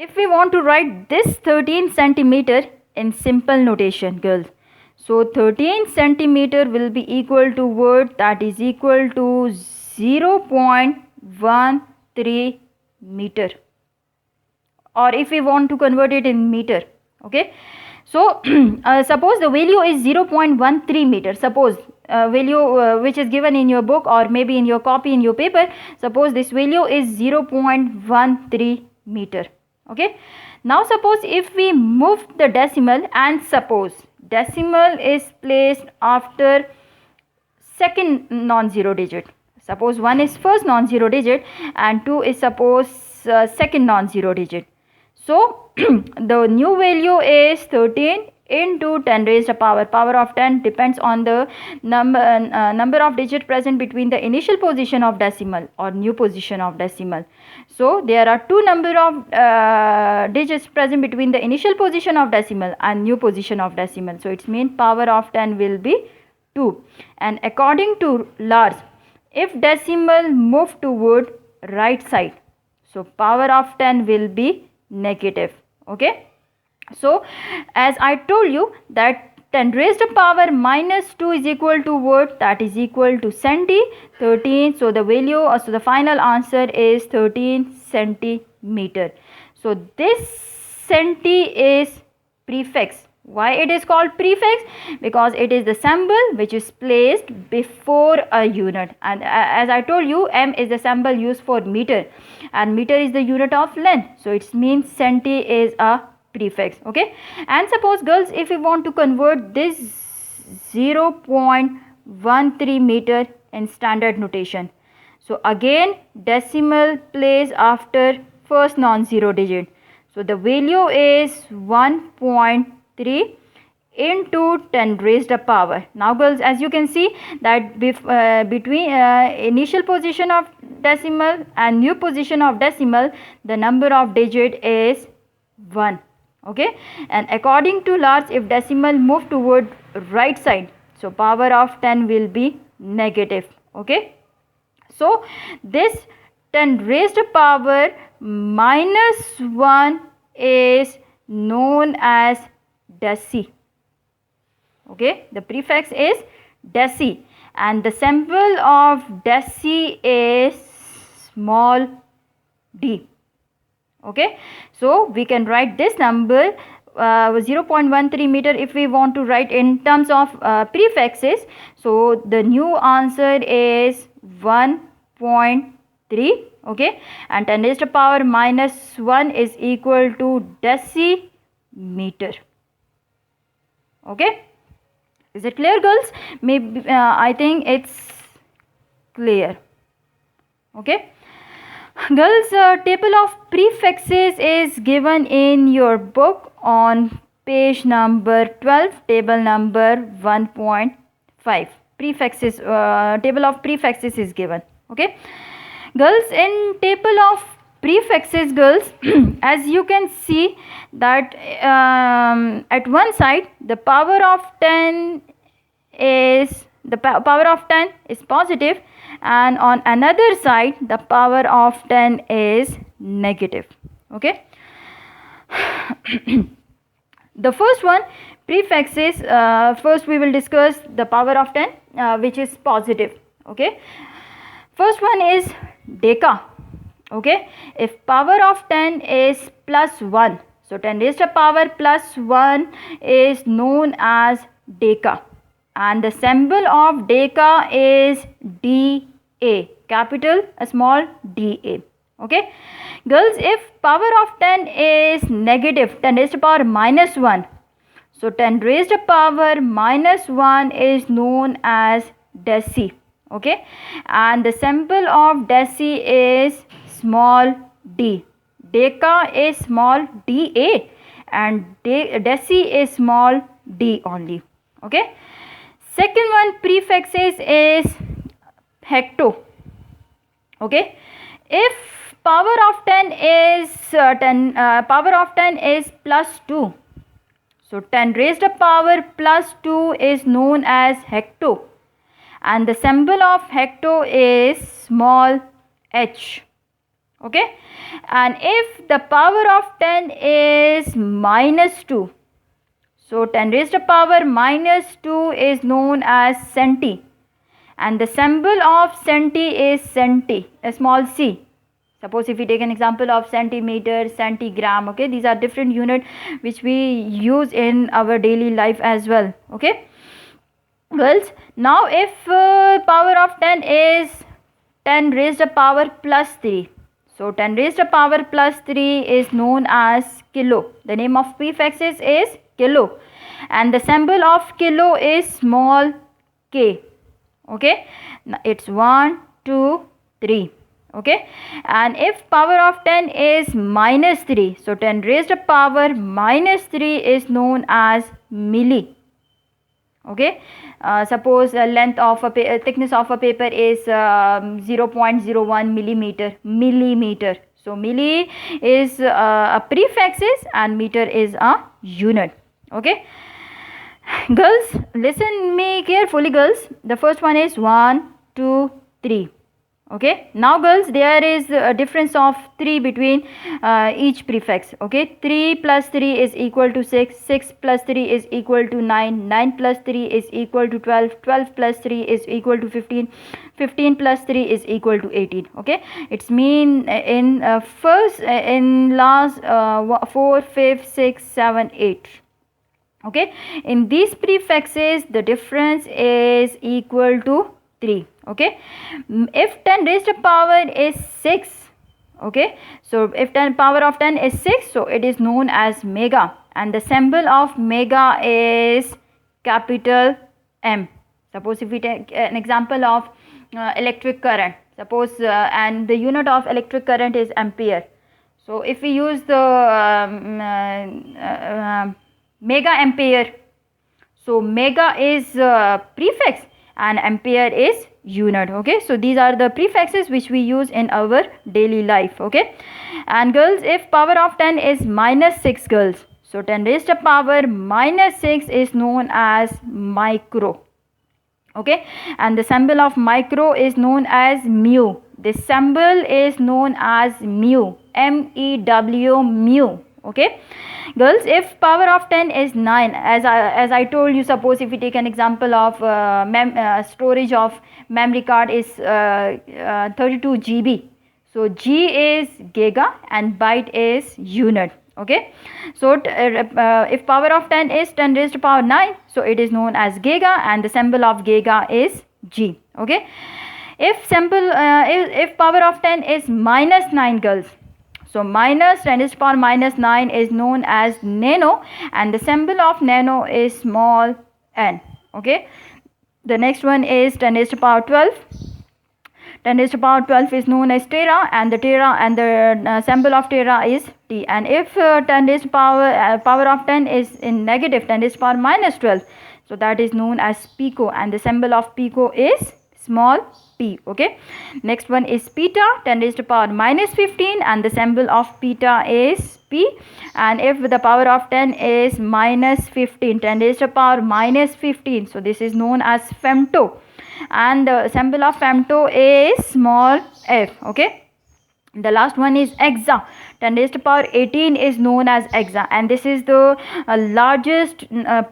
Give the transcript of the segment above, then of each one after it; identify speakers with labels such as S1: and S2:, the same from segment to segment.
S1: if we want to write this 13 centimeter in simple notation, girls, so 13 centimeter will be equal to what? That is equal to 0.13 meter, or if we want to convert it in meter. Okay, so suppose the value is 0.13 meter. Suppose value which is given in your book or maybe in your copy in your paper, suppose this value is 0.13 meter. Okay, now suppose if we move the decimal, and suppose decimal is placed after second non-zero digit. Suppose 1 is first non-zero digit and 2 is suppose second non-zero digit. So the new value is 13 into 10 raised to power of 10 depends on the number of digits present between the initial position of decimal or new position of decimal. So there are two number of digits present between the initial position of decimal and new position of decimal. So it means power of 10 will be 2. And according to Lars, if decimal move toward right side, so power of 10 will be negative. Okay, so as I told you that 10 raised to power minus 2 is equal to what? That is equal to 13. So the value, so the final answer is 13 centimeter. So this centi is prefix. Why it is called prefix? Because it is the symbol which is placed before a unit, and as I told you, m is the symbol used for meter and meter is the unit of length, so it means centi is a prefix. Okay, and suppose girls, if we want to convert this 0.13 meter in standard notation, so again decimal place after first non-zero digit, so the value is 1.3 into 10 raised to power. Now girls, as you can see that between initial position of decimal and new position of decimal, the number of digit is 1. Okay, and according to Lars, if decimal move toward right side, so power of 10 will be negative. Okay, so this 10 raised to power minus 1 is known as deci. Okay, the prefix is deci and the symbol of deci is small d. Okay, so we can write this number 0.13 meter if we want to write in terms of prefixes. So the new answer is 1.3. Okay, and 10 raised to power minus 1 is equal to decimeter. Okay, is it clear girls? Maybe I think it's clear. Okay, girls, table of prefixes is given in your book on page number 12, table number 1.5. Prefixes, table of prefixes is given. Okay, girls, in table of prefixes, girls, as you can see that at one side the power of 10 is positive, and on another side the power of 10 is negative. Okay, the first one, prefixes, first we will discuss the power of 10 which is positive. Okay, first one is deca. Okay, if power of 10 is plus 1, so 10 raised to power plus 1 is known as deca, and the symbol of deca is dA, capital small dA. Okay, girls, if power of 10 is negative, 10 raised to power minus 1, so 10 raised to power minus 1 is known as deci. Okay, and the symbol of deci is small d. Deca is small dA and deci is small d only. Okay, second one, prefixes is hecto. Okay, if power of 10 is plus 2, so 10 raised to power plus 2 is known as hecto, and the symbol of hecto is small h. Okay, and if the power of 10 is minus 2, so 10 raised to power minus 2 is known as centi, and the symbol of centi is centi, a small c. Suppose if we take an example of centimeter, centigram, okay, these are different units which we use in our daily life as well. Okay, girls, now if power of 10 is 10 raised to power plus 3, so 10 raised to power plus 3 is known as kilo. The name of prefixes is kilo, and the symbol of kilo is small k. Okay, now it's 1 2 3. Okay, and if power of 10 is minus 3, so 10 raised to power minus 3 is known as milli. Okay, suppose length of a thickness of a paper is 0.01 millimeter. So milli is a prefixes and meter is a unit. Okay, girls, listen me carefully, girls. The first one is 1 2 3. Okay, now girls, there is a difference of 3 between each prefix. Okay, 3 plus 3 is equal to 6, 6 plus 3 is equal to 9, 9 plus 3 is equal to 12, 12 plus 3 is equal to 15, 15 plus 3 is equal to 18. Okay, it's mean in in last 4 5 6 7 8. Okay, in these prefixes the difference is equal to 3. Okay, if 10 raised to power is 6, okay, so if 10 power of 10 is 6, so it is known as mega, and the symbol of mega is capital M. Suppose if we take an example of electric current, suppose and the unit of electric current is ampere. So if we use the mega ampere, so mega is prefix and ampere is unit. Okay, so these are the prefixes which we use in our daily life. Okay, and girls, if power of 10 is minus 6, girls, so 10 raised to power minus 6 is known as micro. Okay, and the symbol of micro is known as mu. This symbol is known as mu, MEW, mu. Okay, girls, if power of 10 is 9, as I told you, suppose if we take an example of storage of memory card is 32 GB, so G is giga and byte is unit. Okay, so if power of 10 is 10 raised to power 9, so it is known as giga and the symbol of giga is G. Okay, if power of 10 is minus 9, girls, so minus 10 raised to power minus 9 is known as nano and the symbol of nano is small n. Okay, the next one is 10 raised to power 12. 10 raised to power 12 is known as tera and the symbol of tera is T. And if 10 raised to power power of 10 is in negative, 10 raised to power minus 12, so that is known as pico and the symbol of pico is small p. Okay, next one is peta, 10 raised to power minus 15 and the symbol of peta is p. And if the power of 10 is minus 15, 10 raised to power minus 15, so this is known as femto and the symbol of femto is small f. Okay, the last one is exa, 10 raised to power 18 is known as exa and this is the largest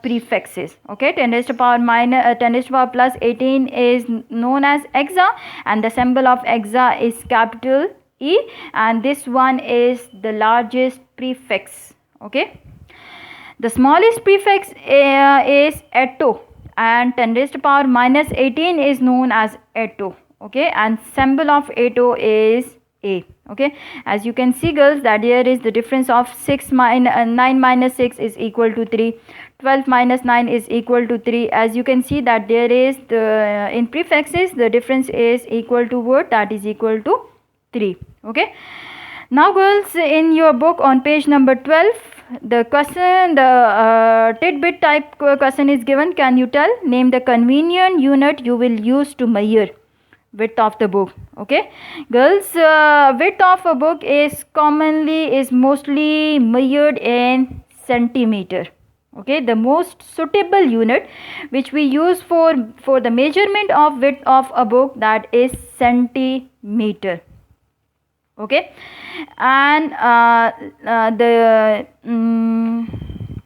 S1: prefixes. Okay, 10 raised to power 10 raised to power plus 18 is known as exa and the symbol of exa is capital E and this one is the largest prefix. Okay, the smallest prefix is etto and 10 raised to power minus 18 is known as etto. Okay, and symbol of etto is A. Okay, as you can see, girls, that here is the difference of 9 minus 6 is equal to 3, 12 minus 9 is equal to 3. As you can see that there is the in prefixes the difference is equal to what, that is equal to 3. Okay, now girls, in your book on page number 12, the question, the tidbit type question is given. Can you tell, name the convenient unit you will use to measure width of the book? Okay, girls, width of a book is mostly measured in centimeter. Okay, the most suitable unit which we use for the measurement of width of a book, that is centimeter. okay. And the